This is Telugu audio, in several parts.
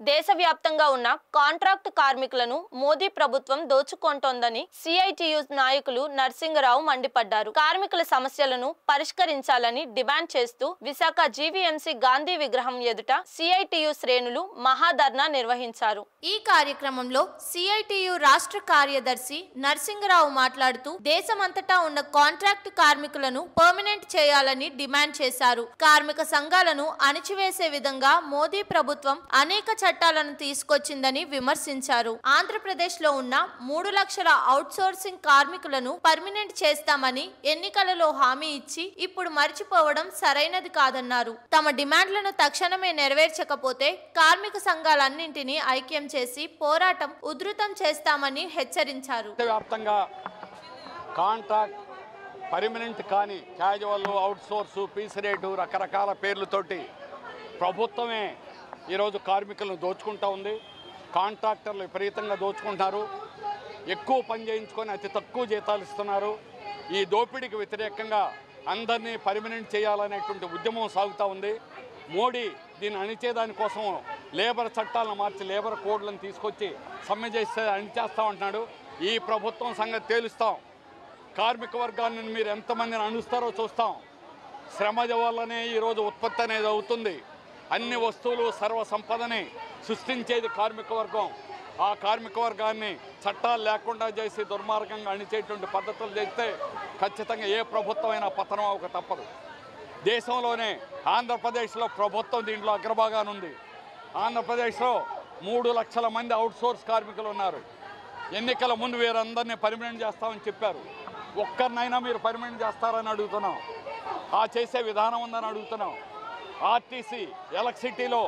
దేశవ్యాప్తంగా ఉన్న కాంట్రాక్ట్ కార్మికులను మోదీ ప్రభుత్వం దోచుకుంటోందని సిఐటియు నాయకులు నరసింగరావు మండిపడ్డారు. కార్మికుల సమస్యలను పరిష్కరించాలని డిమాండ్ చేస్తూ విశాఖ జీవీఎంసీ గాంధీ విగ్రహం ఎదుట సిఐటియు శ్రేణులు మహాధర్నా నిర్వహించారు. ఈ కార్యక్రమంలో సిఐటియు రాష్ట్ర కార్యదర్శి నరసింగరావు మాట్లాడుతూ దేశమంతటా ఉన్న కాంట్రాక్ట్ కార్మికులను పర్మనెంట్ చేయాలని డిమాండ్ చేశారు. కార్మిక సంఘాలను అణిచివేసే విధంగా మోదీ ప్రభుత్వం అనేక చట్టాలను తీసుకొచ్చిందని విమర్శించారు. ఆంధ్రప్రదేశ్ లో ఉన్న 3 లక్షల అవుట్సోర్సింగ్ కార్మికులను పర్మనెంట్ చేస్తామని ఎన్నికలలో హామీ ఇచ్చి ఇప్పుడు మర్చిపోవడం సరైనది కాదన్నారు. తమ డిమాండ్లను తక్షణమే నెరవేర్చకపోతే కార్మిక సంఘాలన్నింటినీ ఐక్యం చేసి పోరాటం ఉధృతం చేస్తామని హెచ్చరించారు. పర్మనెంట్ కానీ క్యాజువల్, అవుట్సోర్సు, పీస్ రేటు రకరకాల పేర్లతోటి ప్రభుత్వమే ఈరోజు కార్మికులను దోచుకుంటూ ఉంది. కాంట్రాక్టర్లు విపరీతంగా దోచుకుంటున్నారు. ఎక్కువ పని చేయించుకొని అతి తక్కువ జీతాలు ఇస్తున్నారు. ఈ దోపిడీకి వ్యతిరేకంగా అందరినీ పర్మనెంట్ చేయాలనేటువంటి ఉద్యమం సాగుతూ ఉంది. మోడీ దీన్ని అణిచేదానికోసం లేబర్ చట్టాలను మార్చి లేబర్ కోడ్లను తీసుకొచ్చి సమ్మె చేస్తే అణిచేస్తామంటున్నాడు. ఈ ప్రభుత్వం సంగతి తేలుస్తాం. కార్మిక వర్గాన్ని మీరు ఎంతమందిని అణుస్తారో చూస్తాం. శ్రమ వల్లనే ఈరోజు ఉత్పత్తి అనేది అవుతుంది. అన్ని వస్తువులు సర్వసంపదని సృష్టించేది కార్మిక వర్గం. ఆ కార్మిక వర్గాన్ని చట్టాలు లేకుండా చేసి దుర్మార్గంగా అణిచేటువంటి పద్ధతులు చేస్తే ఖచ్చితంగా ఏ ప్రభుత్వమైనా పతనం అవ్వక తప్పదు. దేశంలోనే ఆంధ్రప్రదేశ్లో ప్రభుత్వం దీంట్లో అగ్రభాగానుంది. ఆంధ్రప్రదేశ్లో 3 లక్షల మంది అవుట్సోర్స్ కార్మికులు ఉన్నారు. ఎన్నికల ముందు వీరందరినీ పర్మనెంట్ చేస్తామని చెప్పారు. ఒక్కరినైనా మీరు పర్మనెంట్ చేస్తారని అడుగుతున్నాం. ఆ చేసే విధానం ఉందని అడుగుతున్నాం. ఆర్టీసీ, ఎలక్ట్రిసిటీలో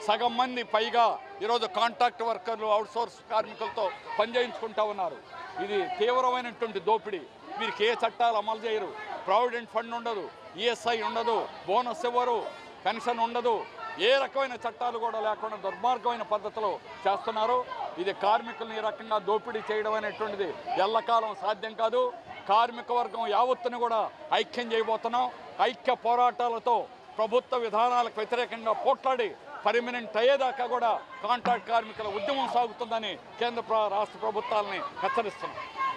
సగం మంది పైగా ఈరోజు కాంట్రాక్ట్ వర్కర్లు, అవుట్సోర్స్ కార్మికులతో పనిచేయించుకుంటూ ఉన్నారు. ఇది తీవ్రమైనటువంటి దోపిడీ. వీరికి ఏ చట్టాలు అమలు చేయరు. ప్రావిడెంట్ ఫండ్ ఉండదు, ఈఎస్ఐ ఉండదు, బోనస్ ఇవ్వరు, పెన్షన్ ఉండదు. ఏ రకమైన చట్టాలు కూడా లేకుండా దుర్మార్గమైన పద్ధతిలో చేస్తున్నారు. ఇది కార్మికులను ఈ రకంగా దోపిడీ చేయడం అనేటువంటిది ఎల్లకాలం సాధ్యం కాదు. కార్మిక వర్గం యావత్తును కూడా ఐక్యం చేయబోతున్నాం. ఐక్య పోరాటాలతో ప్రభుత్వ విధానాలకు వ్యతిరేకంగా పోట్లాడి పర్మనెంట్ అయ్యేదాకా కూడా కాంట్రాక్ట్ కార్మికుల ఉద్యమం సాగుతుందని కేంద్ర రాష్ట్ర ప్రభుత్వాలని హెచ్చరిస్తున్నాం.